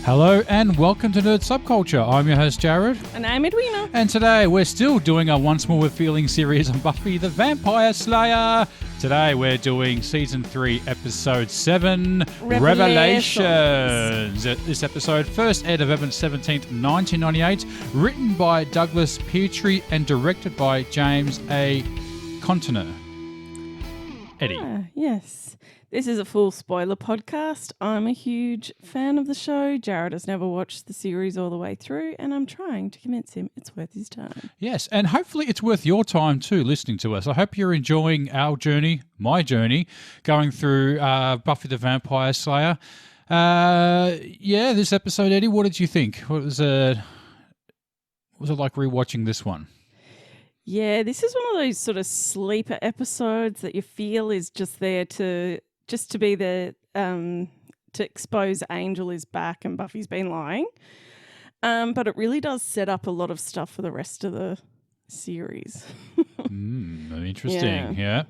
Hello and welcome to Nerd Subculture. I'm your host Jared. And I'm Edwina. And today we're still doing our Once More With Feeling series on Buffy the Vampire Slayer. Today we're doing Season 3, Episode 7, Revelations. This episode first aired November 17th, 1998, written by Douglas Petrie and directed by James A. Contner. Eddie. Yes. This is a full spoiler podcast. I'm a huge fan of the show. Jared has never watched the series all the way through, and I'm trying to convince him it's worth his time. Yes, and hopefully it's worth your time too, listening to us. I hope you're enjoying our journey, my journey, going through Buffy the Vampire Slayer. This episode, Eddie, what did you think? What was it like rewatching this one? Yeah, this is one of those sort of sleeper episodes that you feel is just there to be the to expose Angel is back and Buffy's been lying. But it really does set up a lot of stuff for the rest of the series. Interesting, yeah.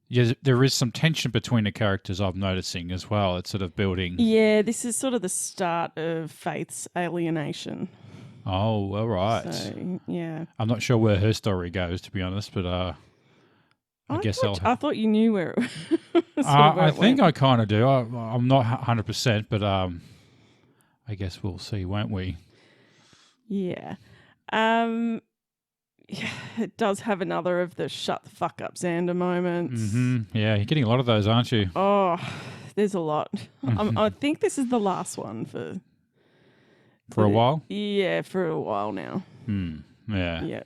Yeah, there is some tension between the characters I'm noticing as well. It's sort of building. Yeah, this is sort of the start of Faith's alienation. Oh, all right. So, yeah. I'm not sure where her story goes, to be honest, but I thought you knew where it was. I think I kind of do. I'm not 100%, but I guess we'll see, won't we? Yeah. It does have another of the shut the fuck up Xander moments. Mm-hmm. Yeah, you're getting a lot of those, aren't you? Oh, there's a lot. I think this is the last one for a while? Yeah, for a while now. Yeah.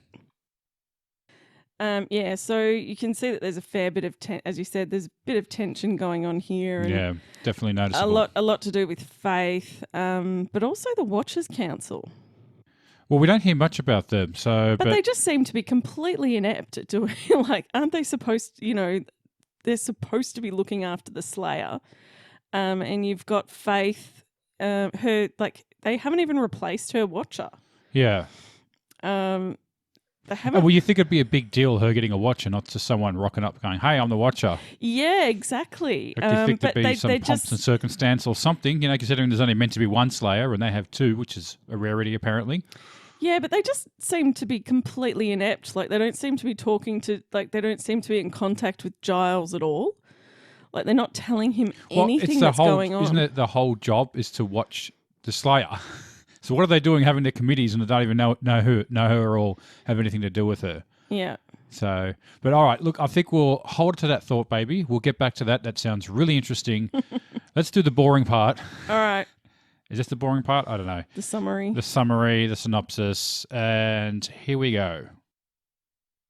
Yeah. So you can see that there's a fair bit of, as you said, there's a bit of tension going on here. And yeah, definitely noticeable. A lot to do with Faith, but also the Watchers Council. Well, we don't hear much about them, so but they just seem to be completely inept at doing. Like, aren't they supposed? They're supposed to be looking after the Slayer, and you've got Faith. Her they haven't even replaced her Watcher. Yeah. They haven't. Well, you think it'd be a big deal her getting a Watcher, not just someone rocking up going, "Hey, I'm the Watcher." Yeah, exactly. Like you think there'd be some pomps and circumstance or something, considering there's only meant to be one Slayer and they have two, which is a rarity apparently. Yeah, but they just seem to be completely inept. Like, they don't seem to be they don't seem to be in contact with Giles at all. Like, they're not telling him anything that's going on. Isn't it the whole job is to watch the Slayer? So what are they doing having their committees and they don't even know her or have anything to do with her? Yeah. So, but all right, look, I think we'll hold to that thought, baby. We'll get back to that. That sounds really interesting. Let's do the boring part. All right. Is this the boring part? I don't know. The summary, the synopsis, and here we go.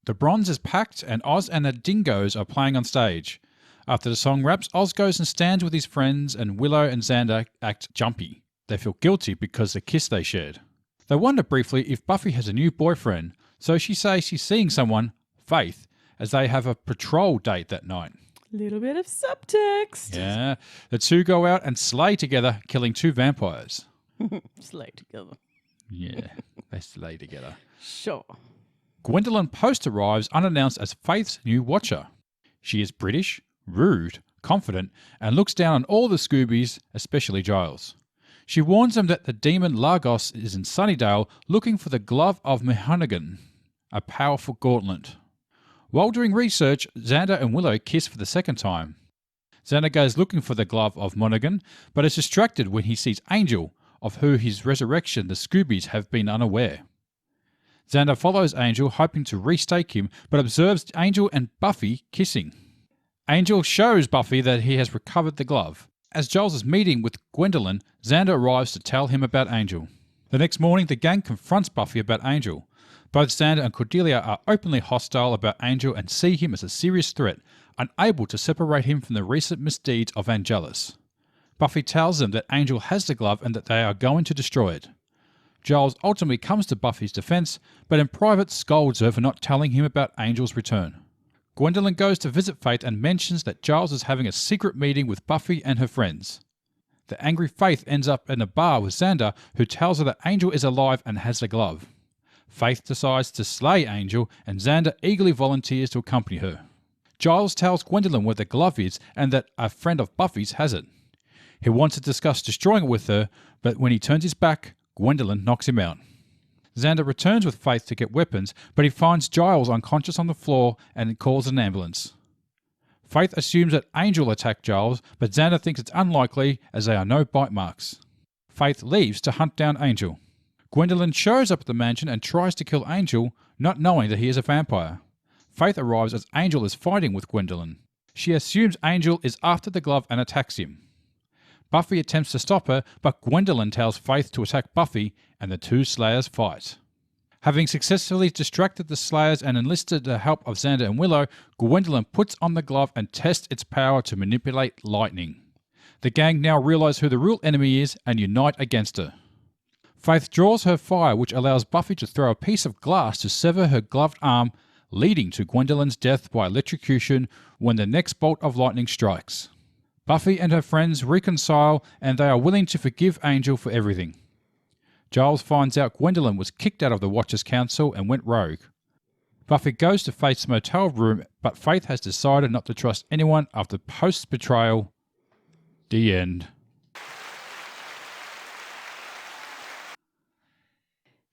The bronze is packed and Oz and the Dingoes are playing on stage. After the song wraps, Oz goes and stands with his friends and Willow and Xander act jumpy. They feel guilty because the kiss they shared. They wonder briefly if Buffy has a new boyfriend, so she says she's seeing someone, Faith, as they have a patrol date that night. Little bit of subtext. Yeah. The two go out and slay together, killing two vampires. Slay together. Yeah, they slay together. Sure. Gwendolyn Post arrives unannounced as Faith's new Watcher. She is British, rude, confident, and looks down on all the Scoobies, especially Giles. She warns them that the demon Lagos is in Sunnydale looking for the glove of Mahonigan, a powerful gauntlet. While doing research, Xander and Willow kiss for the second time. Xander goes looking for the glove of Monaghan, but is distracted when he sees Angel, of whose his resurrection the Scoobies have been unaware. Xander follows Angel, hoping to restake him, but observes Angel and Buffy kissing. Angel shows Buffy that he has recovered the glove. As Giles is meeting with Gwendolyn, Xander arrives to tell him about Angel. The next morning, the gang confronts Buffy about Angel. Both Xander and Cordelia are openly hostile about Angel and see him as a serious threat, unable to separate him from the recent misdeeds of Angelus. Buffy tells them that Angel has the glove and that they are going to destroy it. Giles ultimately comes to Buffy's defense, but in private scolds her for not telling him about Angel's return. Gwendolyn goes to visit Faith and mentions that Giles is having a secret meeting with Buffy and her friends. The angry Faith ends up in a bar with Xander, who tells her that Angel is alive and has the glove. Faith decides to slay Angel, and Xander eagerly volunteers to accompany her. Giles tells Gwendolyn where the glove is and that a friend of Buffy's has it. He wants to discuss destroying it with her, but when he turns his back, Gwendolyn knocks him out. Xander returns with Faith to get weapons, but he finds Giles unconscious on the floor and calls an ambulance. Faith assumes that Angel attacked Giles, but Xander thinks it's unlikely as there are no bite marks. Faith leaves to hunt down Angel. Gwendolyn shows up at the mansion and tries to kill Angel, not knowing that he is a vampire. Faith arrives as Angel is fighting with Gwendolyn. She assumes Angel is after the glove and attacks him. Buffy attempts to stop her, but Gwendolyn tells Faith to attack Buffy, and the two Slayers fight. Having successfully distracted the Slayers and enlisted the help of Xander and Willow, Gwendolyn puts on the glove and tests its power to manipulate lightning. The gang now realise who the real enemy is and unite against her. Faith draws her fire, which allows Buffy to throw a piece of glass to sever her gloved arm, leading to Gwendolyn's death by electrocution when the next bolt of lightning strikes. Buffy and her friends reconcile and they are willing to forgive Angel for everything. Giles finds out Gwendolyn was kicked out of the Watchers' Council and went rogue. Buffy goes to Faith's motel room, but Faith has decided not to trust anyone after Post's betrayal. The end.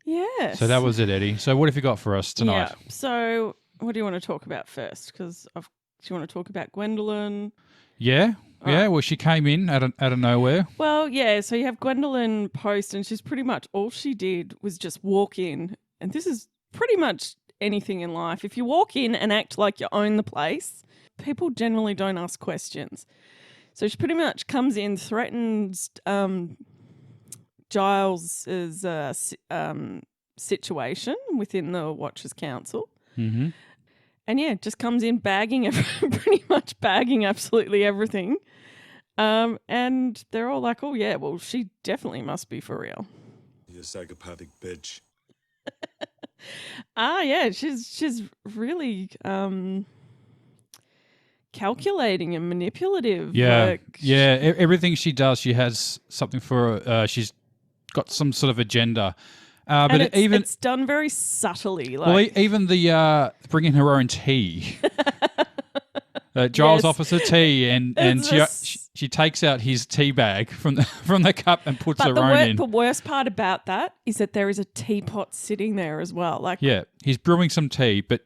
Yes. So that was it, Eddie. So what have you got for us tonight? Yeah. So what do you want to talk about first? Because do you want to talk about Gwendolyn? Yeah. Yeah, well, she came in out of nowhere. Well, yeah, so you have Gwendolyn Post, and she's pretty much all she did was just walk in. And this is pretty much anything in life. If you walk in and act like you own the place, people generally don't ask questions. So she pretty much comes in, threatens Giles's situation within the Watchers' Council. Mm-hmm. And yeah, just comes in pretty much bagging absolutely everything. And they're all like, oh yeah, well, she definitely must be for real. You psychopathic bitch. Yeah, she's really calculating and manipulative. Yeah, everything she does, she has something for she's got some sort of agenda. But it's done very subtly. Like, well, even the bringing her own tea. Giles offers her tea, and she takes out his tea bag from the cup and puts her own in. The worst part about that is that there is a teapot sitting there as well. Like, yeah, he's brewing some tea, but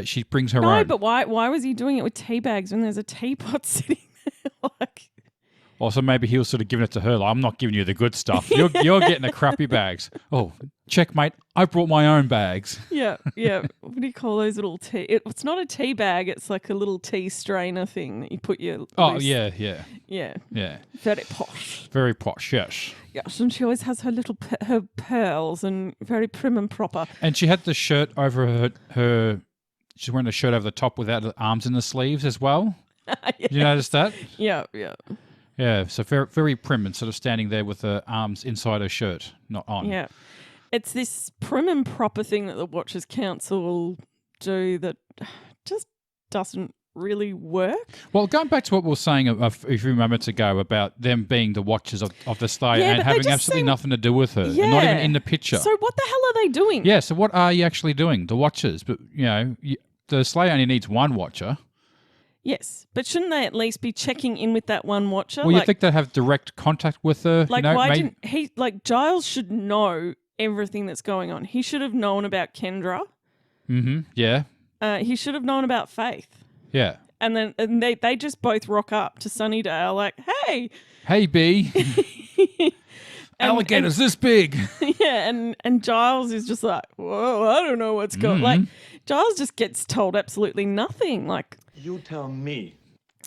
she brings her own. No, but why was he doing it with tea bags when there's a teapot sitting there? Like. Also, maybe he was sort of giving it to her. Like, I'm not giving you the good stuff. You're getting the crappy bags. Oh, checkmate. I brought my own bags. Yeah. What do you call those little tea? It's not a tea bag. It's like a little tea strainer thing that you put your. Oh, loose... yeah. Very posh. Very posh, yes. Yes, and she always has her little her pearls and very prim and proper. And she had the shirt over her. She's wearing a shirt over the top without the arms in the sleeves as well. Yeah. Did you notice that? Yeah. Yeah, so very, very prim and sort of standing there with her arms inside her shirt, not on. Yeah. It's this prim and proper thing that the Watchers' Council do that just doesn't really work. Well, going back to what we were saying a few moments ago about them being the Watchers of the Slayer and having absolutely nothing to do with her, and not even in the picture. So what the hell are they doing? Yeah, so what are you actually doing? The Watchers, but, the Slayer only needs one Watcher. Yes, but shouldn't they at least be checking in with that one Watcher? Well, you think they'd have direct contact with her? Like, didn't he? Like, Giles should know everything that's going on. He should have known about Kendra. Mm-hmm. Yeah. He should have known about Faith. Yeah. And then they just both rock up to Sunnydale like, hey, B. Alligator's this big. Yeah, and Giles is just like, whoa, I don't know what's going on. Like, Giles just gets told absolutely nothing. Like, you tell me.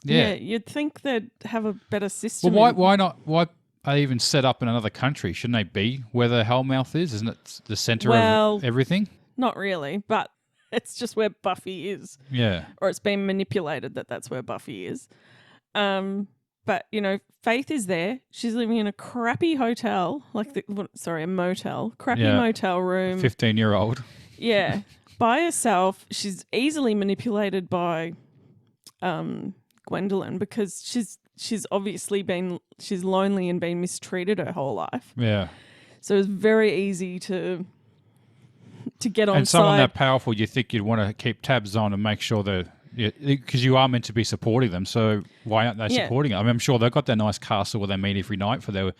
Yeah, you'd think they'd have a better system. Well, why not? Why are they even set up in another country? Shouldn't they be where the Hellmouth is? Isn't it the center of everything? Not really, but it's just where Buffy is. Yeah. Or it's been manipulated that's where Buffy is. But, Faith is there. She's living in a crappy hotel, a motel. Crappy motel room. 15-year-old. Yeah. By herself. She's easily manipulated by Gwendolyn because she's obviously she's lonely and been mistreated her whole life. Yeah. So it's very easy to get on and someone side. that powerful, you think you'd want to keep tabs on and make sure they're because you are meant to be supporting them. So why aren't they supporting it? I mean, I'm sure they've got their nice castle where they meet every night for their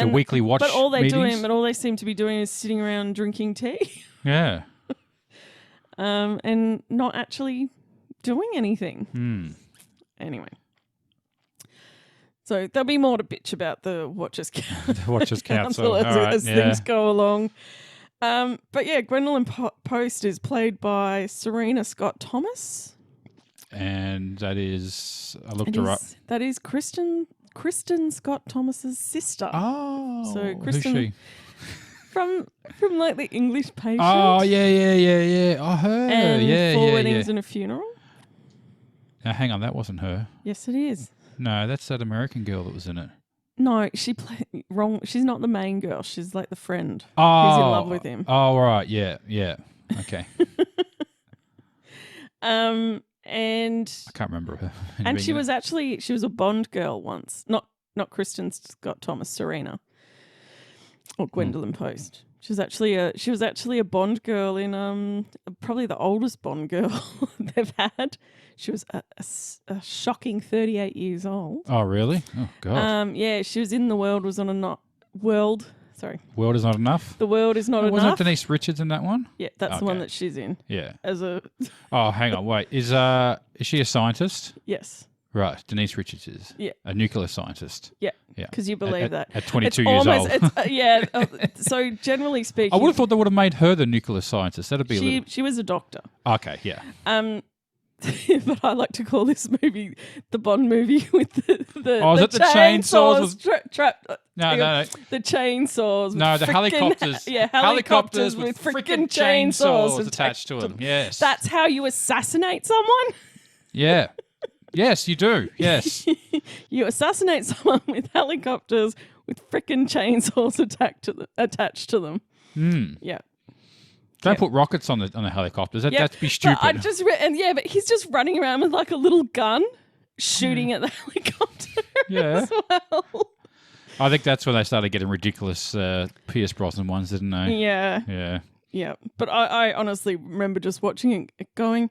weekly watch. But all meetings. but all they seem to be doing is sitting around drinking tea. Yeah. And not actually doing anything. Anyway. So there'll be more to bitch about the Watchers Council. The Watchers Council. as things go along. But yeah, Gwendolyn Post is played by Serena Scott Thomas. And that is, I looked her up. That is Kristen Scott Thomas's sister. Oh, so Kristen, who's she? From like the English Patient. Oh, yeah. Oh, her. And Four Weddings and a Funeral. Now, hang on, that wasn't her. Yes, it is. No, that's that American girl that was in it. No, she played wrong. She's not the main girl. She's like the friend who's in love with him. Oh, right. Yeah. Okay. And I can't remember her. And she was a Bond girl once. Not Kristen Scott Thomas, Serena. Or Gwendolyn Post. She was actually a Bond girl in probably the oldest Bond girl they've had. She was a shocking 38 years old. Oh, really? Oh, God. Yeah, she was in The World Was on a World. Sorry. World Is Not Enough? The World Is Not Enough. Wasn't Denise Richards in that one? Yeah, that's the one that she's in. Yeah. Oh, hang on, wait. Is she a scientist? Yes. Right, Denise Richards is. Yeah. A nuclear scientist. Yeah. Because you believe that. At 22 years old. So generally speaking. I would have thought they would have made her the nuclear scientist. That'd be She was a doctor. Okay, yeah. But I like to call this movie the Bond movie with the is it the chainsaws trapped. No. The chainsaws. No, the helicopters. Helicopters with freaking chainsaws attached to them. Yes. That's how you assassinate someone? Yeah. Yes, you do. Yes. You assassinate someone with helicopters with freaking chainsaws attached to them. Yeah. Don't put rockets on the helicopters. That'd be stupid. But he's just running around with like a little gun shooting at the helicopter as well. I think that's when they started getting ridiculous Pierce Brosnan ones, didn't they? Yeah. Yeah. But I honestly remember just watching it going,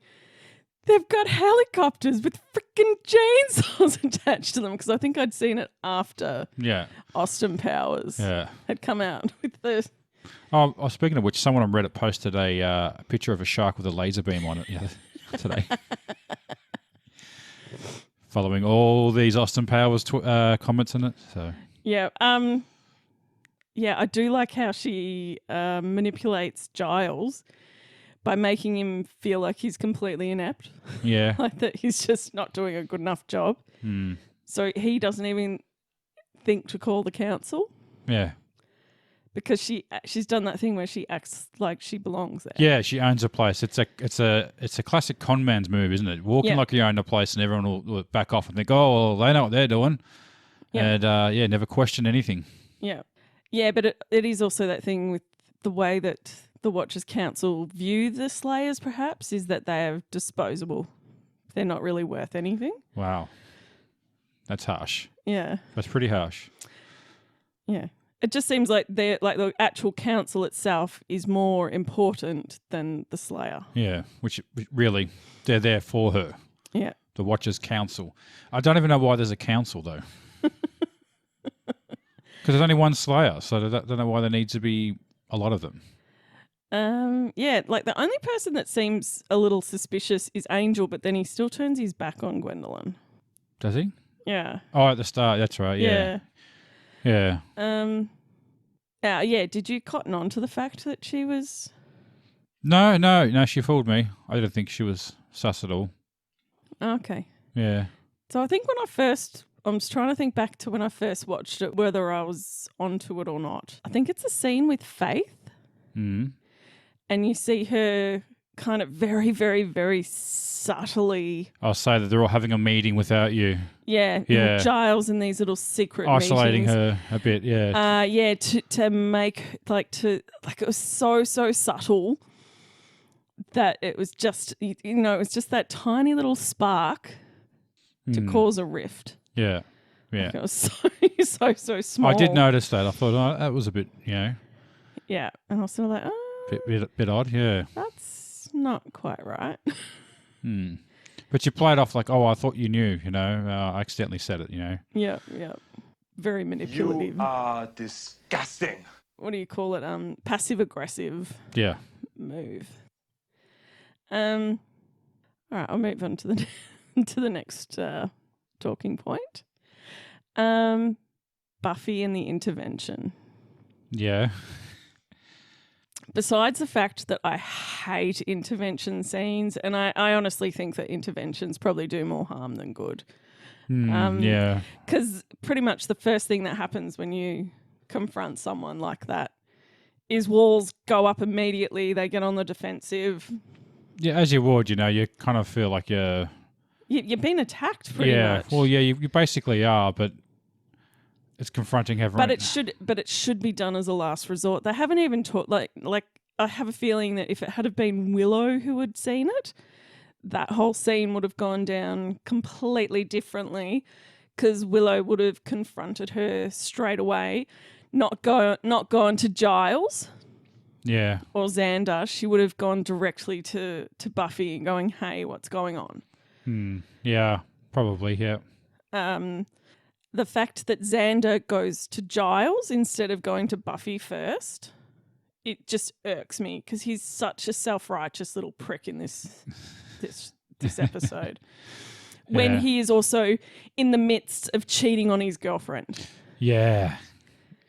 they've got helicopters with freaking chainsaws attached to them, because I think I'd seen it after Austin Powers had come out with the... Oh, speaking of which, someone on Reddit posted a picture of a shark with a laser beam on it today. Following all these Austin Powers comments in it. So yeah, I do like how she manipulates Giles by making him feel like he's completely inept. Yeah, like that he's just not doing a good enough job. So he doesn't even think to call the council. Yeah. Because she's done that thing where she acts like she belongs there. Yeah, she owns a place. It's a classic con man's move, isn't it? Walking like you own a place, and everyone will back off and think, oh, well, they know what they're doing, and never question anything. Yeah, yeah, but it is also that thing with the way that the Watchers Council view the Slayers. Perhaps is that they are disposable. They're not really worth anything. Wow, that's harsh. Yeah, that's pretty harsh. Yeah. It just seems like the actual council itself is more important than the Slayer. Yeah, which really, they're there for her. Yeah. The Watchers Council. I don't even know why there's a council, though. Because there's only one Slayer, so I don't know why there needs to be a lot of them. Yeah, like the only person that seems a little suspicious is Angel, but then he still turns his back on Gwendolyn. Does he? Yeah. Oh, at the start, that's right, yeah. Yeah. Yeah. Did you cotton on to the fact that she was? No. She fooled me. I didn't think she was sus at all. Okay. Yeah. So I think I'm just trying to think back to when I first watched it, whether I was onto it or not. I think it's a scene with Faith. Mm. And you see her kind of very, very, very subtly. I'll say that they're all having a meeting without you. Yeah. Giles in these little secret isolating meetings. her a bit, yeah. To make it was so subtle that it was just it was just that tiny little spark to cause a rift. Yeah. Yeah. Like it was so small. I did notice that. I thought, that was a bit, Yeah. And I was sort of like, bit odd, yeah. That's not quite right. But you play it off like, oh, I thought you knew, I accidentally said it, Yeah. Very manipulative. You are disgusting. What do you call it? Passive aggressive Yeah. move. All right, I'll move on to the to the next talking point. Buffy and the intervention. Yeah. Besides the fact that I hate intervention scenes, and I honestly think that interventions probably do more harm than good. Yeah. Because pretty much the first thing that happens when you confront someone like that is walls go up immediately. They get on the defensive. Yeah, as you would, you kind of feel like you're been attacked pretty much. Well, yeah, you basically are, but it's confronting everyone. But it should be done as a last resort. They haven't even taught like I have a feeling that if it had been Willow who had seen it, that whole scene would have gone down completely differently, because Willow would have confronted her straight away, not gone to Giles. Yeah. Or Xander. She would have gone directly to Buffy and going, "Hey, what's going on?" Yeah, probably, yeah. The fact that Xander goes to Giles instead of going to Buffy first, it just irks me, because he's such a self-righteous little prick in this episode. When he is also in the midst of cheating on his girlfriend. Yeah.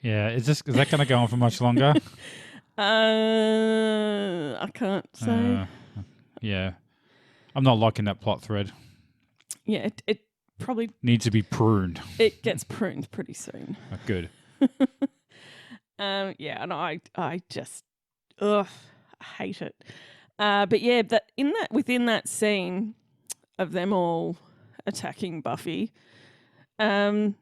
Yeah. Is that going to go on for much longer? I can't say. Yeah. I'm not liking that plot thread. Yeah, it probably needs to be pruned. It gets pruned pretty soon. Oh, good. Yeah, and I just I hate it. But yeah, within that scene of them all attacking Buffy, they're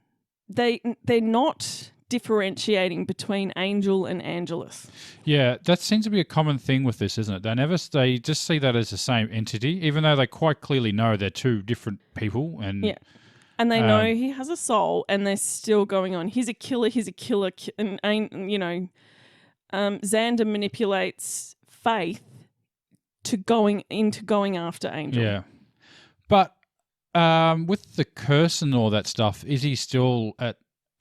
not differentiating between Angel and Angelus. Yeah, that seems to be a common thing with this, isn't it? They just see that as the same entity, even though they quite clearly know they're two different people. And yeah, and they know he has a soul, and they're still going on. He's a killer. And Xander manipulates Faith to going after Angel. Yeah, but with the curse and all that stuff, is he still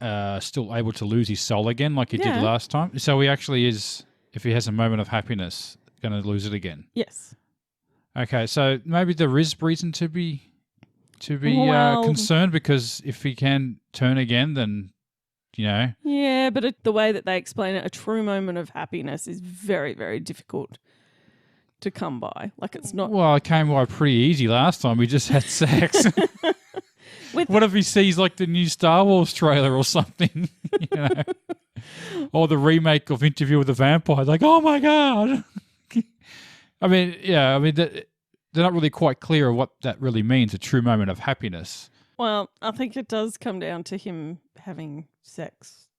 able to lose his soul again like he did last time? So he actually is, if he has a moment of happiness, going to lose it again. Yes. Okay, so maybe there is reason to be concerned, because if he can turn again, then, Yeah, but the way that they explain it, a true moment of happiness is very, very difficult to come by. Like, it's not... Well, it came by pretty easy last time. We just had sex. What if he sees like the new Star Wars trailer or something, or the remake of Interview with the Vampire? Like, oh my God. They're not really quite clear of what that really means, a true moment of happiness. Well, I think it does come down to him having sex.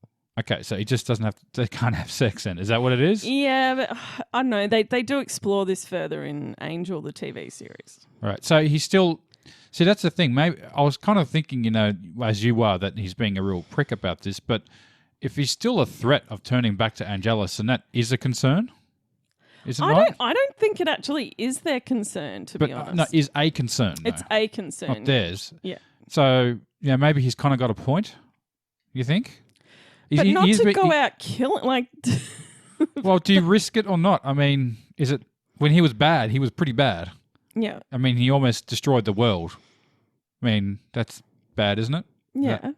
Okay, so he just they can't have sex then. Is that what it is? Yeah, but I don't know. They do explore this further in Angel, the TV series. All right, so he's still... See, that's the thing. Maybe I was kind of thinking, as you are, that he's being a real prick about this. But if he's still a threat of turning back to Angelus, then that is a concern. Is it right? I don't think it actually is their concern, to be honest. No, is a concern. Though. It's a concern. Not theirs. Yeah. So, maybe he's kind of got a point. You think? But not to go out killing, like... Well, do you risk it or not? I mean, is it... When he was bad, he was pretty bad. Yeah. I mean, he almost destroyed the world. I mean, that's bad, isn't it? Yeah.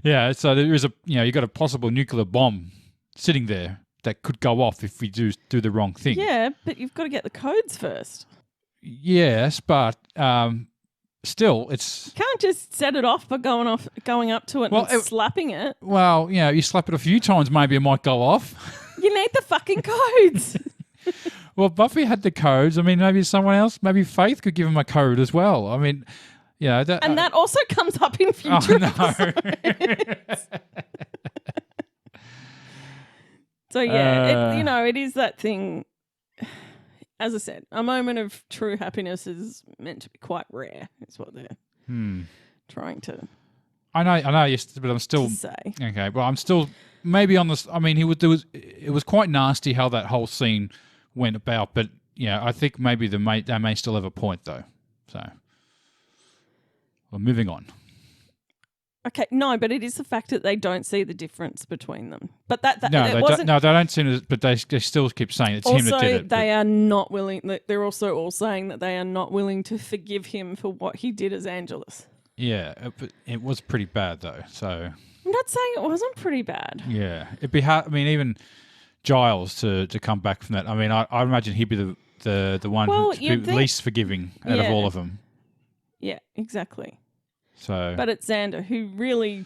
Yeah, so there is you got a possible nuclear bomb sitting there that could go off if we do the wrong thing. Yeah, but you've got to get the codes first. Yes, but still, it's... You can't just set it off by going up to it and slapping it. Well, you slap it a few times, maybe it might go off. You need the fucking codes. Well, Buffy had the codes. I mean, maybe someone else, maybe Faith could give him a code as well. I mean, that also comes up in future episodes. So yeah, it is that thing. As I said, a moment of true happiness is meant to be quite rare. Is what they're trying to. I know. Yes, but I'm still say. Okay. Well, I'm still maybe on this. I mean, it was quite nasty how that whole scene went about. But yeah, I think maybe they may still have a point though. So, we're moving on. Okay, no, but it is the fact that they don't see the difference between them. But that No, it they wasn't. don't. No, they don't seem to. But they still keep saying it's him that Also, did it. they are not willing. They're also all saying that they are not willing to forgive him for what he did as Angelus. Yeah, but it was pretty bad though. So I'm not saying it wasn't pretty bad. yeah, it'd be hard. I mean, even Giles to come back from that. I mean, I imagine he'd be the one Well, who's you'd think- least forgiving out of Yeah. all of them. Yeah, exactly. So, But it's Xander who really,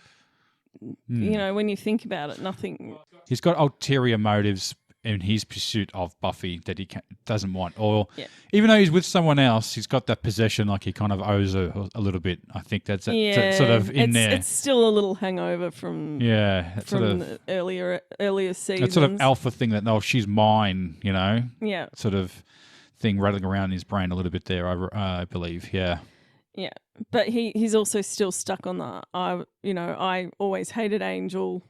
you know, when you think about it, nothing. he's got ulterior motives in his pursuit of Buffy that he doesn't want. Or even though he's with someone else, he's got that possession like he kind of owes her a little bit. I think that's sort of in there. It's still a little hangover from the earlier seasons. that sort of alpha thing that, no, she's mine, you know? Yeah. Sort of thing rattling around in his brain a little bit there, I believe. Yeah. Yeah. But he's also still stuck on the, I always hated Angel.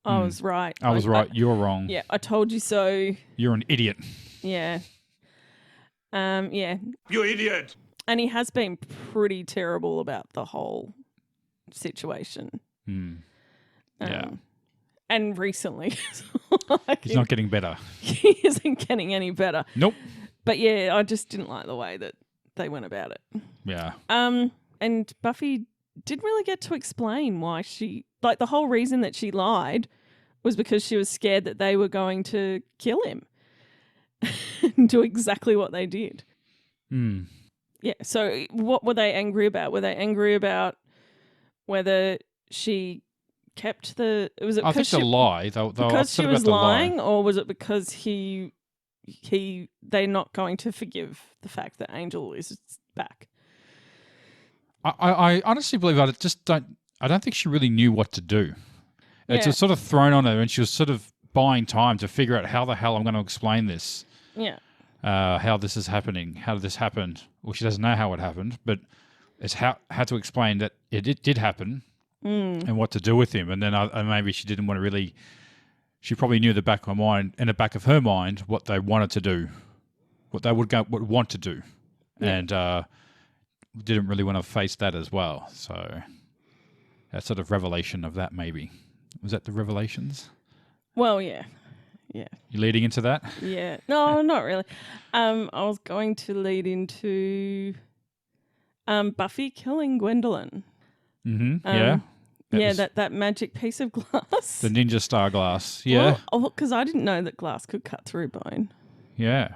I was right. I was right. You're wrong. Yeah, I told you so. You're an idiot. Yeah. Yeah. You idiot! And he has been pretty terrible about the whole situation. Yeah. And recently. He's not getting better. He isn't getting any better. Nope. But yeah, I just didn't like the way that they went about it. Yeah. And Buffy didn't really get to explain why she, like, the whole reason that she lied was because she was scared that they were going to kill him and do exactly what they did. Yeah. So what were they angry about? Were they angry about whether she kept the? Was it? I think the lie. Because she was lying, or was it because they're not going to forgive the fact that Angel is back? I honestly believe I don't think she really knew what to do. It's just sort of thrown on her, and she was sort of buying time to figure out how the hell I'm going to explain this. Yeah. How this is happening. How did this happen? Well, she doesn't know how it happened, but it's how to explain that it did happen and what to do with him. And then maybe she didn't want to really. She probably knew in the back of her mind what they wanted to do, what they would want to do, and didn't really want to face that as well. So that sort of revelation of that, maybe. Was that the revelations? Well, yeah. Yeah. You leading into that? Yeah. No, not really. I was going to lead into Buffy killing Gwendolyn. Mm-hmm. That magic piece of glass. The ninja star glass. Yeah. Well, because I didn't know that glass could cut through bone. Yeah.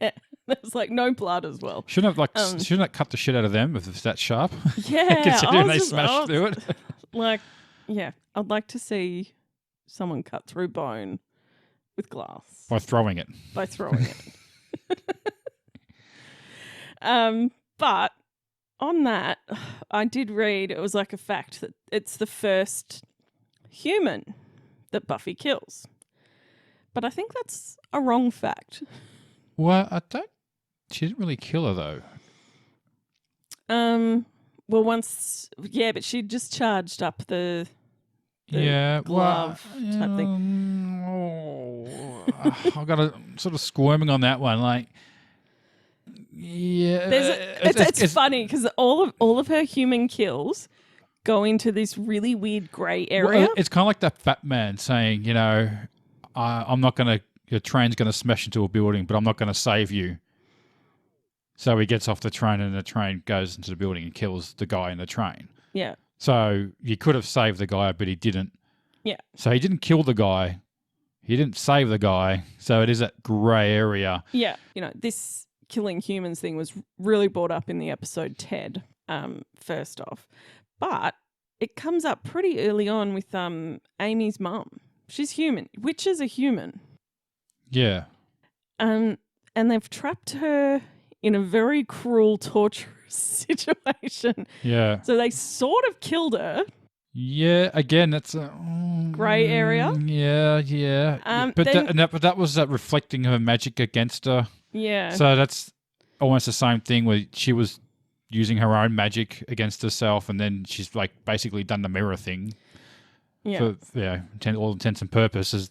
Yeah. There's like no blood as well. Shouldn't that cut the shit out of them if it's that sharp? Yeah. Considering they smashed through it. Like, yeah, I'd like to see someone cut through bone with glass. By throwing it. But on that, I did read, it was like a fact that it's the first human that Buffy kills. But I think that's a wrong fact. Well, she didn't really kill her though. Well, but she just charged up the glove type thing. I got a sort of squirming on that one. Like, yeah, it's funny because all of her human kills go into this really weird grey area. Well, it's kind of like that fat man saying, you know, I'm not going to. Your train's going to smash into a building, but I'm not going to save you. So he gets off the train, and the train goes into the building and kills the guy in the train. Yeah. So you could have saved the guy, but he didn't. Yeah. So he didn't kill the guy. He didn't save the guy. So it is that grey area. Yeah. You know, this killing humans thing was really brought up in the episode Ted, first off. But it comes up pretty early on with Amy's mum. She's human. Witches are human. Yeah. And they've trapped her in a very cruel, torturous situation. Yeah. So they sort of killed her. Yeah, again, that's a grey area. Yeah. But that was reflecting her magic against her. Yeah. So that's almost the same thing where she was using her own magic against herself, and then she's like basically done the mirror thing. Yeah. For all intents and purposes,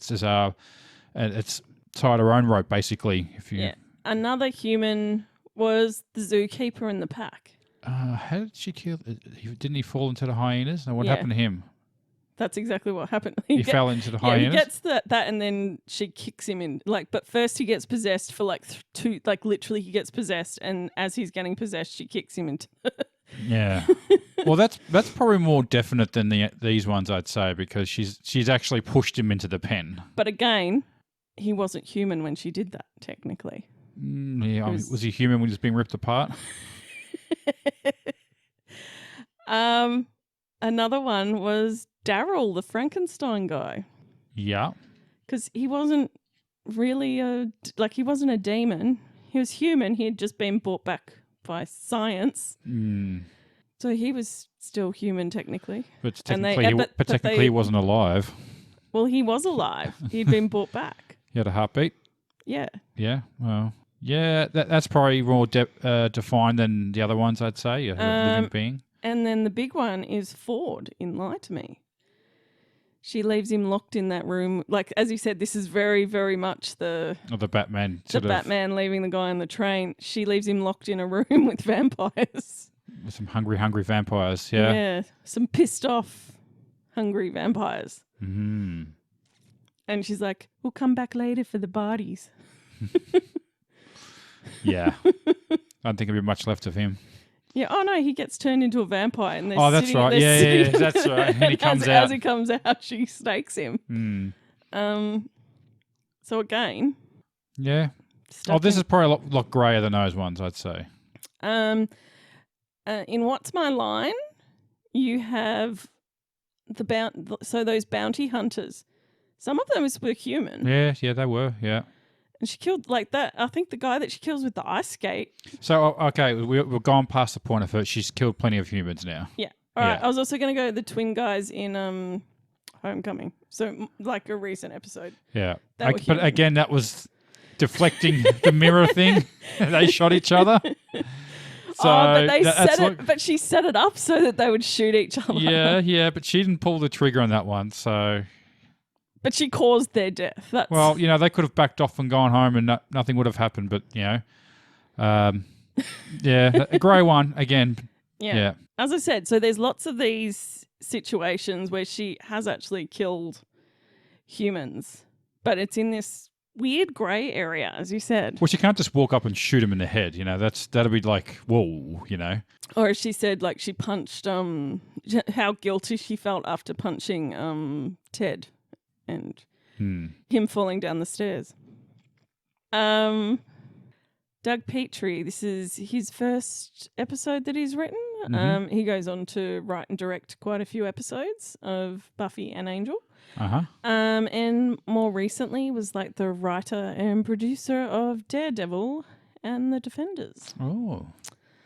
it's tied her own rope basically. If you. Yeah. Another human was the zookeeper in the pack. How did she kill? Didn't he fall into the hyenas? And what Yeah. happened to him? That's exactly what happened. He fell into the Yeah, hyenas. he gets that, and then she kicks him in. But first he gets possessed for literally he gets possessed, and as he's getting possessed, she kicks him into. Yeah. Well, that's probably more definite than these ones, I'd say, because she's actually pushed him into the pen. But again, he wasn't human when she did that. Technically. Yeah. Was he human when he was being ripped apart? Another one was Daryl, the Frankenstein guy. Yeah. Because he wasn't really he wasn't a demon. He was human. He had just been brought back by science. So he was still human technically. But technically he wasn't alive. Well, he was alive. He'd been brought back. He had a heartbeat? Yeah. Yeah. Well, yeah, that's probably more defined than the other ones, I'd say. A living being. And then the big one is Ford in Lie to Me. She leaves him locked in that room. Like, as you said, this is very, very much the Batman. Batman leaving the guy on the train. She leaves him locked in a room with vampires. With some hungry vampires, yeah. Yeah, some pissed off, hungry vampires. Mm-hmm. And she's like, we'll come back later for the bodies. Yeah. I don't think there'll be much left of him. Yeah. Oh no, he gets turned into a vampire, and that's right. Yeah, that's right. And he comes out. As he comes out, she stakes him. So again. Yeah. This is probably a lot grayer than those ones, I'd say. In What's My Line, you have those bounty hunters. Some of them were human. Yeah, they were. Yeah. And she killed that. I think the guy that she kills with the ice skate. So, okay, we've gone past the point of her. She's killed plenty of humans now. Yeah. All right. I was also going to go the twin guys in Homecoming. So, like a recent episode. Yeah. But again, that was deflecting the mirror thing. They shot each other. So but she set it up so that they would shoot each other. Yeah, but she didn't pull the trigger on that one, so... But she caused their death. Well, they could have backed off and gone home and nothing would have happened, but, yeah, a grey one, again. Yeah. As I said, so there's lots of these situations where she has actually killed humans, but it's in this weird grey area, as you said. Well, she can't just walk up and shoot him in the head, that'd be like, whoa, Or as she said, like she punched, how guilty she felt after punching Ted. And him falling down the stairs. Doug Petrie, this is his first episode that he's written. Mm-hmm. He goes on to write and direct quite a few episodes of Buffy and Angel. Uh-huh. And more recently was like the writer and producer of Daredevil and The Defenders. Oh,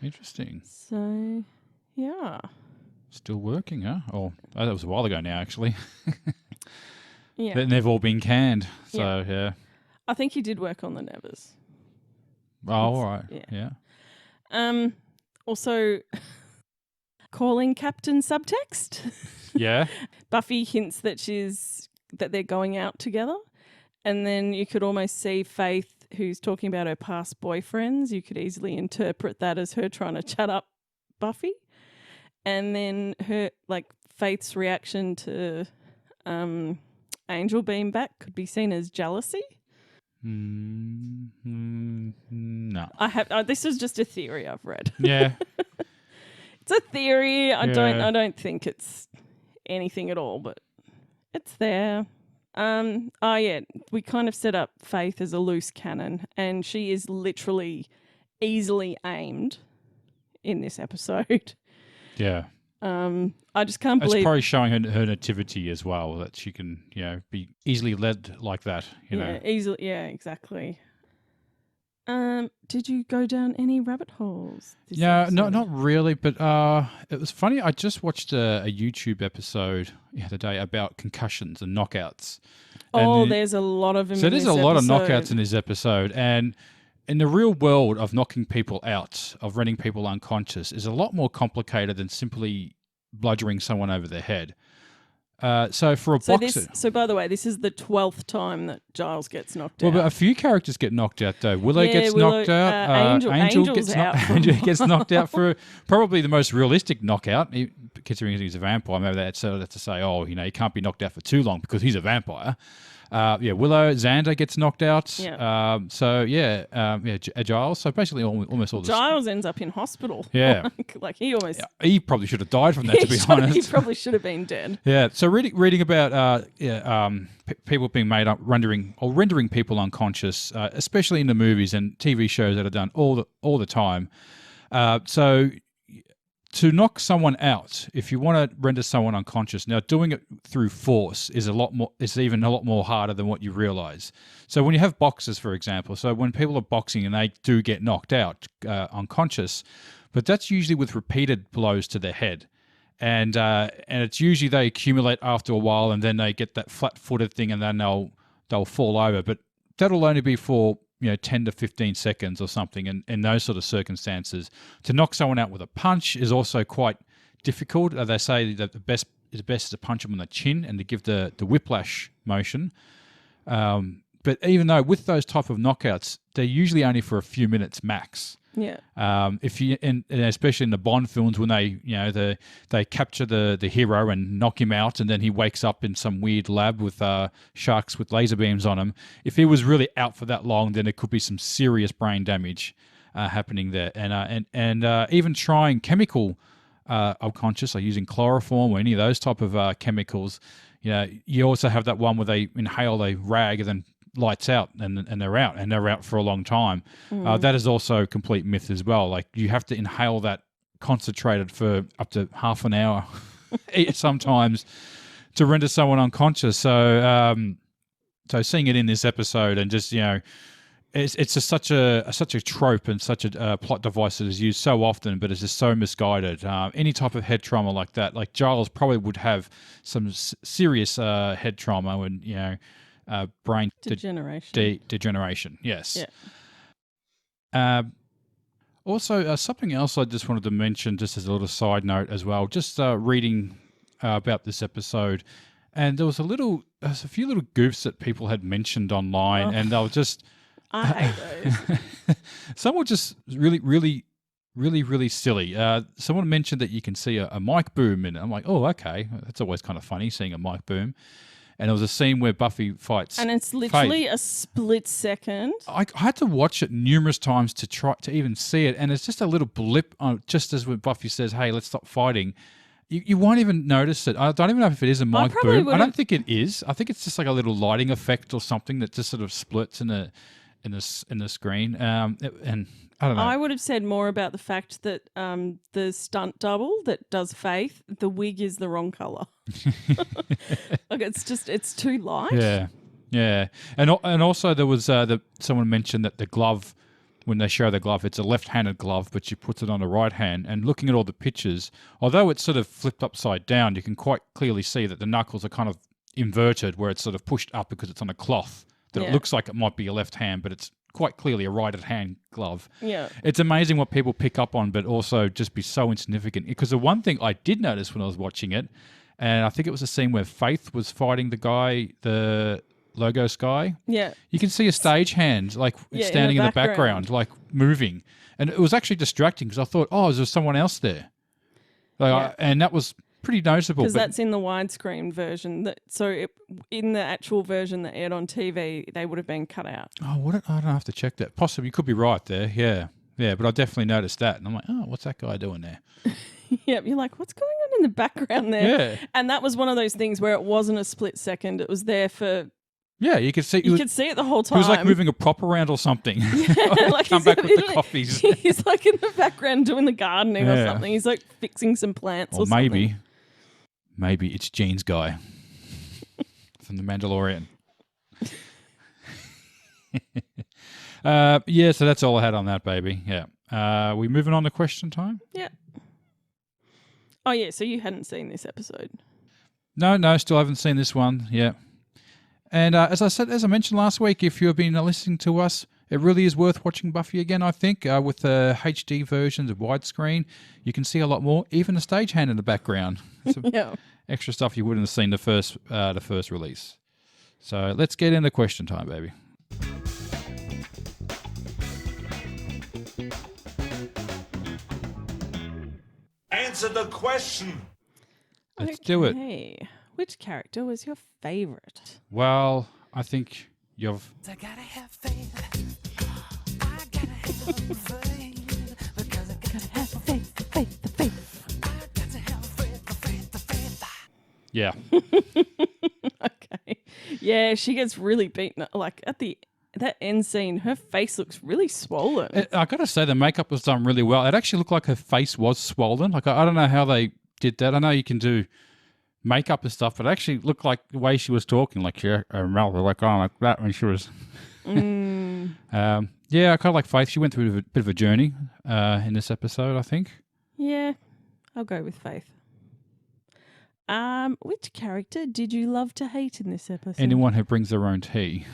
interesting. So, yeah. Still working, huh? Oh, that was a while ago now, actually. Yeah. Then they've all been canned. So, yeah. I think he did work on the Nevers. Oh, all right. Yeah. Also, calling Captain Subtext. Yeah. Buffy hints that they're going out together. And then you could almost see Faith, who's talking about her past boyfriends. You could easily interpret that as her trying to chat up Buffy. And then Faith's reaction to Angel being back could be seen as jealousy. No. This is just a theory I've read. Yeah. It's a theory. I don't think it's anything at all, but it's there. We kind of set up Faith as a loose cannon, and she is literally easily aimed in this episode. Yeah. I just can't believe... It's probably showing her nativity as well, that she can, be easily led like that, Yeah, easily. Yeah, exactly. Did you go down any rabbit holes? Not really, but it was funny. I just watched a YouTube episode the other day about concussions and knockouts. There's a lot of them. So there's a lot of knockouts in this episode, and in the real world of knocking people out, of rendering people unconscious, is a lot more complicated than simply bludgeoning someone over the head. So for a boxer... So by the way, this is the 12th time that Giles gets knocked Well, out. but a few characters get knocked out, though. Willow Yeah, gets knocked out. Angel's Angel gets knocked out for probably the most realistic knockout, considering he's a vampire. Maybe that's to say, oh, he can't be knocked out for too long because he's a vampire. Willow, Xander gets knocked out. Yeah. Giles. So basically almost all the... Giles ends up in hospital. Yeah. like he almost... Yeah, he probably should have died from that, to be honest. He probably should have been dead. Yeah. So reading about people being made up, rendering people unconscious, especially in the movies and TV shows that are done all the time. So to knock someone out, if you want to render someone unconscious, now doing it through force is even a lot more harder than what you realize. So when you have boxers, for example, so when people are boxing and they do get knocked out unconscious, but that's usually with repeated blows to their head. And it's usually they accumulate after a while and then they get that flat-footed thing and then they'll fall over. But that'll only be for 10 to 15 seconds or something in those sort of circumstances. To knock someone out with a punch is also quite difficult. They say that the best is to punch them on the chin and to give the whiplash motion. But even though with those type of knockouts, they're usually only for a few minutes max. Yeah. If you and especially in the Bond films when they capture the hero and knock him out and then he wakes up in some weird lab with sharks with laser beams on him. If he was really out for that long, then it could be some serious brain damage happening there. And even trying chemical unconscious, like using chloroform or any of those type of chemicals. You also have that one where they inhale a rag and then lights out and they're out for a long time. That is also a complete myth as well. Like you have to inhale that concentrated for up to half an hour sometimes to render someone unconscious. So seeing it in this episode and just it's just such a trope and such a plot device that is used so often, but it's just so misguided. Any type of head trauma like that, like Giles probably would have some serious head trauma when brain degeneration. Yes. Yeah. Also, something else I just wanted to mention, just as a little side note as well. Just reading about this episode, and there was a few little goofs that people had mentioned online, and they were just. I hate those. Some were just really silly. Someone mentioned that you can see a mic boom in it. I'm like, oh, okay, that's always kind of funny seeing a mic boom. And there was a scene where Buffy fights and it's literally Faith. a split second. I had to watch it numerous times to try to even see it, and it's just a little blip, just as when Buffy says, hey, let's stop fighting. You won't even notice it. I don't even know if it is a mic boom. I don't think it is. I think it's just like a little lighting effect or something that just sort of splits in the screen. And I don't know. I would have said more about the fact that the stunt double that does Faith, the wig is the wrong colour. Like it's too light. Yeah. And also there was someone mentioned that the glove, when they show the glove, it's a left-handed glove, but she puts it on the right hand. And looking at all the pictures, although it's sort of flipped upside down, you can quite clearly see that the knuckles are kind of inverted, where it's sort of pushed up because it's on a cloth. That it looks like it might be a left hand, but it's quite clearly a right-hand glove. Yeah. It's amazing what people pick up on, but also just be so insignificant. Because the one thing I did notice when I was watching it, and I think it was a scene where Faith was fighting the guy, the Logos guy. Yeah. You can see a stagehand standing in the background, like moving. And it was actually distracting because I thought, oh, is there someone else there? And that was pretty noticeable. Because that's in the widescreen version. In the actual version that aired on TV, they would have been cut out. Oh, I don't have to check that. Possibly, you could be right there. Yeah, but I definitely noticed that. And I'm like, oh, what's that guy doing there? Yeah, you're like, what's going on in the background there? Yeah. And that was one of those things where it wasn't a split second. It was there for... Yeah, you could see. You could see it the whole time. He was like moving a prop around or something. Like come back with the coffees. He's like in the background doing the gardening or something. He's like fixing some plants or something. Maybe it's Jean's guy from The Mandalorian. So that's all I had on that, baby. Yeah. We moving on to question time? Yeah. Oh, yeah, so you hadn't seen this episode? No, still haven't seen this one. Yeah. And as I mentioned last week, if you've been listening to us, it really is worth watching Buffy again, I think. With the HD versions of widescreen, you can see a lot more, even a stagehand in the background. extra stuff you wouldn't have seen the first release. So let's get into question time, baby. Answer the question. Let's do it. Okay. Which character was your favourite? Well, I think you've... I gotta have faith. I gotta have faith. Because I gotta have faith. I got to have faith. Yeah. Okay. Yeah, she gets really beaten. Like at that end scene, her face looks really swollen. I got to say, the makeup was done really well. It actually looked like her face was swollen. Like, I don't know how they did that. I know you can do makeup and stuff, but it actually looked like the way she was talking, like her mouth was like, oh, like that when she was... Yeah, I kind of like Faith. She went through a bit of a journey in this episode, I think. Yeah, I'll go with Faith. Which character did you love to hate in this episode? Anyone who brings their own tea.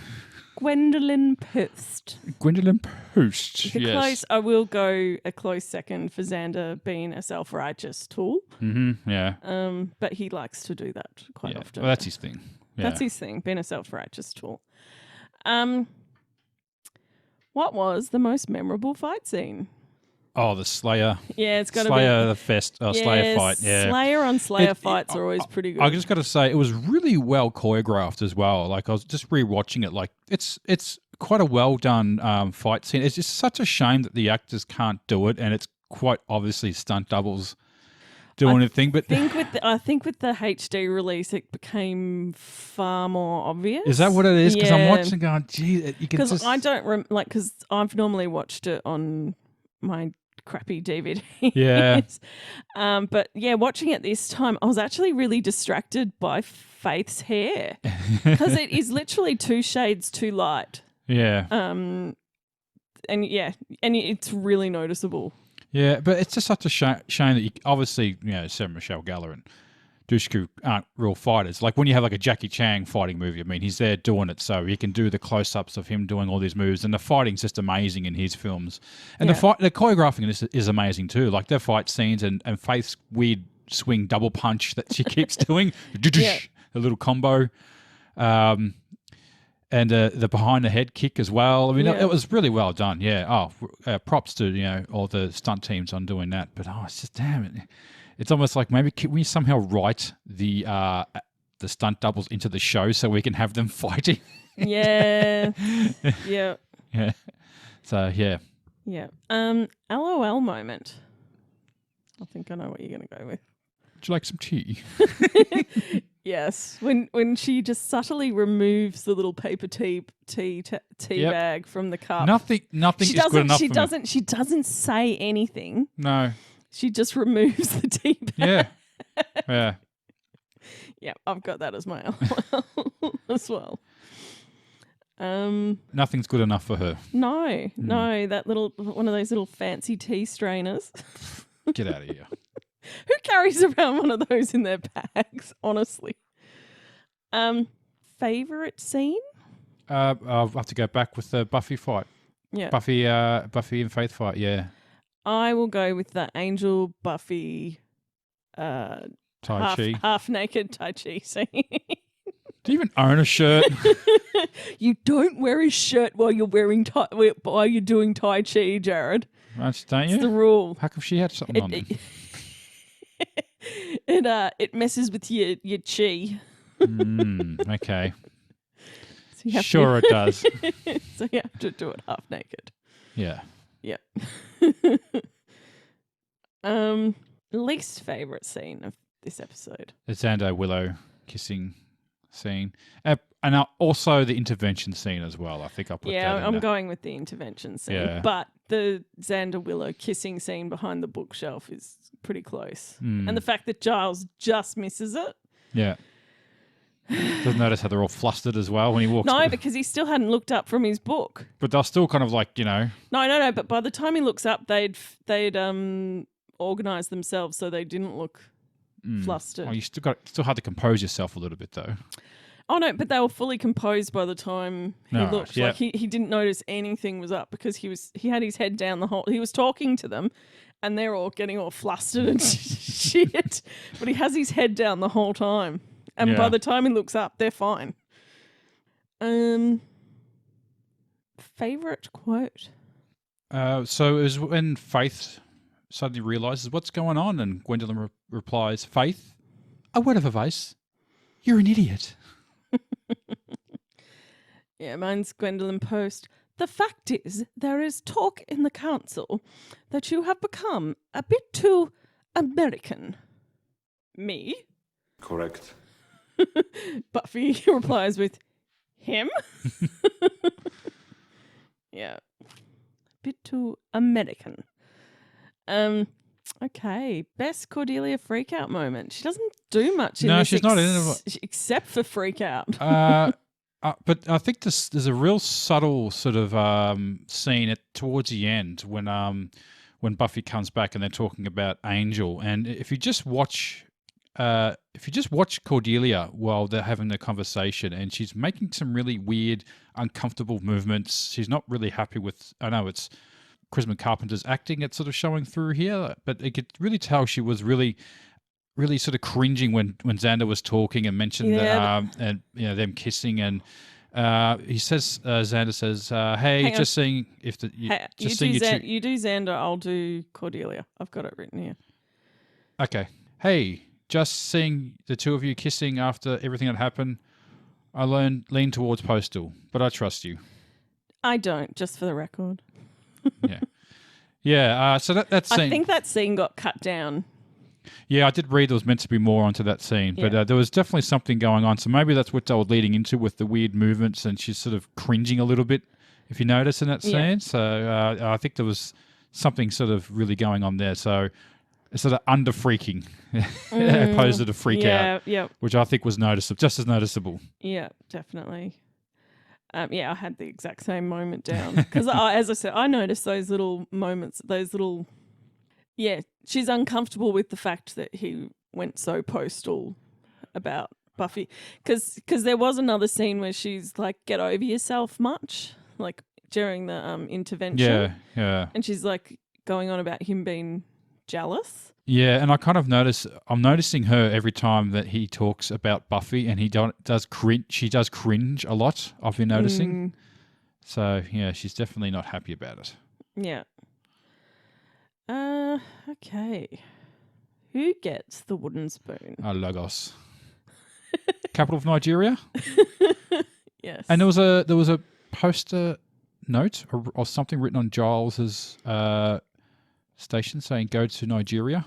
Gwendolyn Post. Gwendolyn Post, yes. I will go a close second for Xander being a self-righteous tool. Mm-hmm, yeah. But he likes to do that quite often. Well, that's his thing. Yeah. That's his thing, being a self-righteous tool. What was the most memorable fight scene? Oh, the Slayer. Yeah, it's got to be Slayer Slayer fight. Yeah, Slayer on Slayer fights are always pretty good. I just got to say, it was really well choreographed as well. Like, I was just rewatching it. Like, it's quite a well done fight scene. It's just such a shame that the actors can't do it, and it's quite obviously stunt doubles doing a thing. But I think with the HD release, it became far more obvious. Is that what it is? Because I'm Yeah. watching, going, gee, you can Because just... I don't because I've normally watched it on my crappy DVD. Yeah. But yeah, watching it this time, I was actually really distracted by Faith's hair because it is literally 2 shades too light. Yeah. And it's really noticeable. Yeah, but it's just such a shame that you, obviously, Sarah Michelle Gellar and Dushku aren't real fighters. Like when you have like a Jackie Chan fighting movie, I mean, he's there doing it, so he can do the close-ups of him doing all these moves, and the fighting's just amazing in his films. And the choreographing in this is amazing too. Like their fight scenes and Faith's weird swing double punch that she keeps doing, a little combo, and the behind the head kick as well. I mean, it was really well done. Yeah. Oh, props to all the stunt teams on doing that. But it's just damn it. It's almost like maybe can we somehow write the stunt doubles into the show so we can have them fighting? Yeah. Yeah. Yeah. So yeah. Yeah. LOL moment. I think I know what you're going to go with. Would you like some tea? Yes. When she just subtly removes the little paper tea bag from the cup. Nothing is good enough for me. She doesn't say anything. No. She just removes the tea bag. Yeah. Yeah. Yeah, I've got that as my LOL as well. Nothing's good enough for her. No, that one of those little fancy tea strainers. Get out of here. Who carries around one of those in their bags, honestly? Favorite scene? I'll have to go back with the Buffy fight. Yeah. Buffy and Faith fight, yeah. I will go with the Angel Buffy Tai Chi. half naked Tai Chi scene. Do you even own a shirt? You don't wear a shirt while you're doing Tai Chi, Jared. Don't you? It's the rule. How come she had something on? It messes with your chi. Okay. So it does. So you have to do it half naked. Yeah. Yeah. Least favorite scene of this episode. The Xander Willow kissing scene. And also the intervention scene as well. I think I'll put that in I'm there. going with the intervention scene. Yeah. But the Xander Willow kissing scene behind the bookshelf is pretty close. And the fact that Giles just misses it. Yeah. Doesn't notice how they're all flustered as well when he walks. No, because he still hadn't looked up from his book. But they're still kind of like, No. But by the time he looks up, they'd organised themselves so they didn't look flustered. Well, you still had to compose yourself a little bit though. Oh no, but they were fully composed by the time he Right, looked. yeah. Like he didn't notice anything was up because he had his head down the whole. He was talking to them, and they're all getting all flustered and shit. But he has his head down the whole time. And by Yeah. the time he looks up, they're fine. Favorite quote? So it was when Faith suddenly realizes what's going on, and Gwendolyn replies, "Faith, a word of advice. You're an idiot." Yeah, mine's Gwendolyn Post. The fact is, there is talk in the council that you have become a bit too American. Me? Correct. Buffy replies with, him? Yeah. Bit too American. Okay. Best Cordelia freakout moment. She doesn't do much in No, this she's not in it. except for freakout. But I think there's a real subtle sort of scene towards the end when Buffy comes back and they're talking about Angel, and if you just watch Cordelia while they're having the conversation, and she's making some really weird, uncomfortable movements. She's not really happy with. I know it's Chris Carpenter's acting; it's sort of showing through here, but you could really tell she was really sort of cringing when Xander was talking and mentioned that and them kissing, and Xander says, "Hey, Hang on. just seeing if the You do Xander, I'll do Cordelia. I've got it written here. Okay. Hey, just seeing the two of you kissing after everything that happened, I lean towards Postal, but I trust you." I don't, just for the record. Yeah. Yeah. So that scene. I think that scene got cut down. Yeah, I did read there was meant to be more onto that scene, but Yeah. there was definitely something going on. So maybe that's what they were leading into with the weird movements, and she's sort of cringing a little bit, if you notice in that scene. Yeah. So I think there was something sort of really going on there. So it's sort of under freaking opposed to the freak out, Yeah, which I think was noticeable, just as noticeable. yeah, definitely. I had the exact same moment down because, as I said, I noticed those little moments, Yeah, she's uncomfortable with the fact that he went so postal about Buffy. Because there was another scene where she's like, "Get over yourself," much like during the intervention. Yeah. And she's like going on about him being jealous. Yeah, and I kind of I'm noticing her every time that he talks about Buffy, and she does cringe a lot, I've been noticing. So, yeah, she's definitely not happy about it. Yeah. Okay. Who gets the wooden spoon? Lagos. Capital of Nigeria. Yes. And there was a poster note or something written on Giles's station saying "Go to Nigeria."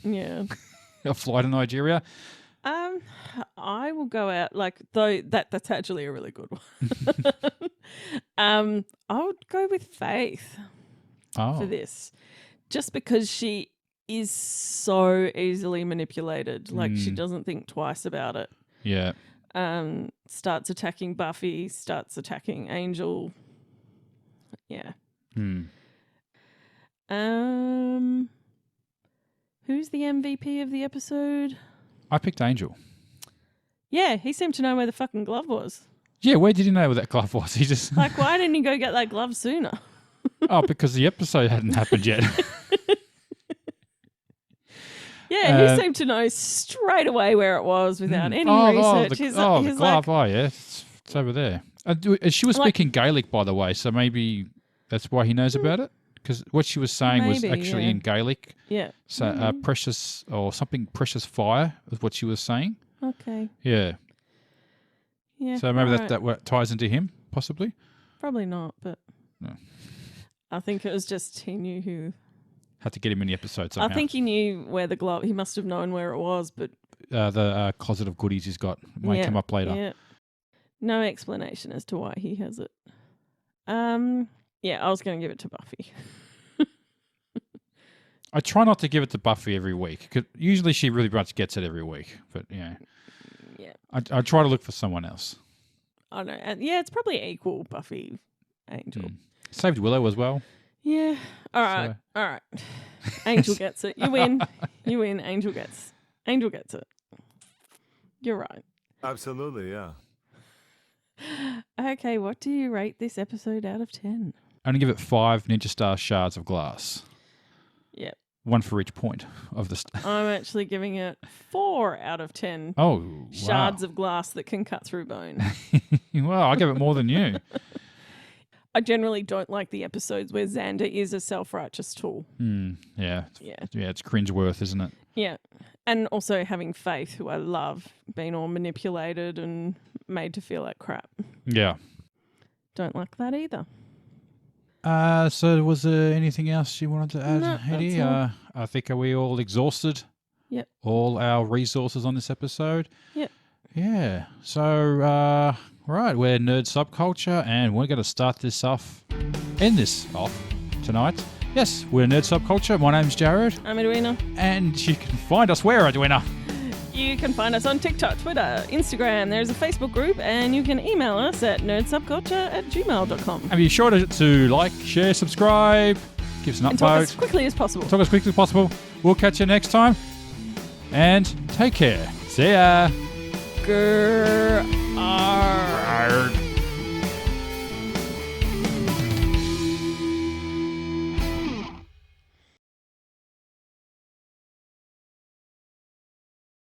Yeah. A fly to Nigeria. I will go out that's actually a really good one. I would go with Faith for this, just because she is so easily manipulated. Like she doesn't think twice about it. Yeah. Starts attacking Buffy. Starts attacking Angel. Yeah. Who's the MVP of the episode? I picked Angel. Yeah, he seemed to know where the fucking glove was. Yeah, where did he know where that glove was? He just Like, why didn't he go get that glove sooner? because the episode hadn't happened yet. Yeah, he seemed to know straight away where it was without any research. The He's glove. like, Yeah, it's over there. She was speaking Gaelic, by the way, so maybe that's why he knows about it. Because what she was saying was Maybe, actually yeah. in Gaelic. yeah, So precious or something precious fire is what she was saying. okay, Yeah. yeah. So maybe alright. that ties into him, possibly. Probably not, but No. I think it was just he knew who. Had to get him in the episode somehow. I think he knew where the glove. He must have known where it was, but the closet of goodies he's got might come up later. Yeah. No explanation as to why he has it. Yeah, I was going to give it to Buffy. I try not to give it to Buffy every week. 'Cause usually she really much gets it every week. But yeah. Yeah. I try to look for someone else. I don't know. And yeah, it's probably equal Buffy, Angel. Saved Willow as well. Yeah. All right. All right. Angel gets it. You win. You win. Angel gets it. You're right. Absolutely, yeah. Okay, what do you rate this episode out of 10? I'm going to give it 5 Ninja Star shards of glass. Yep. One for each point of the... I'm actually giving it 4 out of 10 Oh, shards wow. of glass that can cut through bone. Well, I give it more than you. I generally don't like the episodes where Xander is a self-righteous tool. Yeah. Yeah. Yeah, it's cringe-worth, isn't it? Yeah. And also having Faith, who I love, being all manipulated and made to feel like crap. Yeah. Don't like that either. So was there anything else you wanted to add, No, Hetty? that's all. I think, are we all exhausted? Yep. All our resources on this episode? Yep. Yeah. So, right, we're Nerd Subculture, and we're going to start this off, end this off tonight. Yes, we're Nerd Subculture. My name's Jared, I'm Edwina. and you can find us where, Edwina? You can find us on TikTok, Twitter, Instagram. There's a Facebook group, and you can email us at nerdsubculture@gmail.com. And be sure to like, share, subscribe, give us an And talk as upvote. quickly as possible. Talk as quickly as possible. We'll catch you next time. And take care. See ya. Grrr. Arr.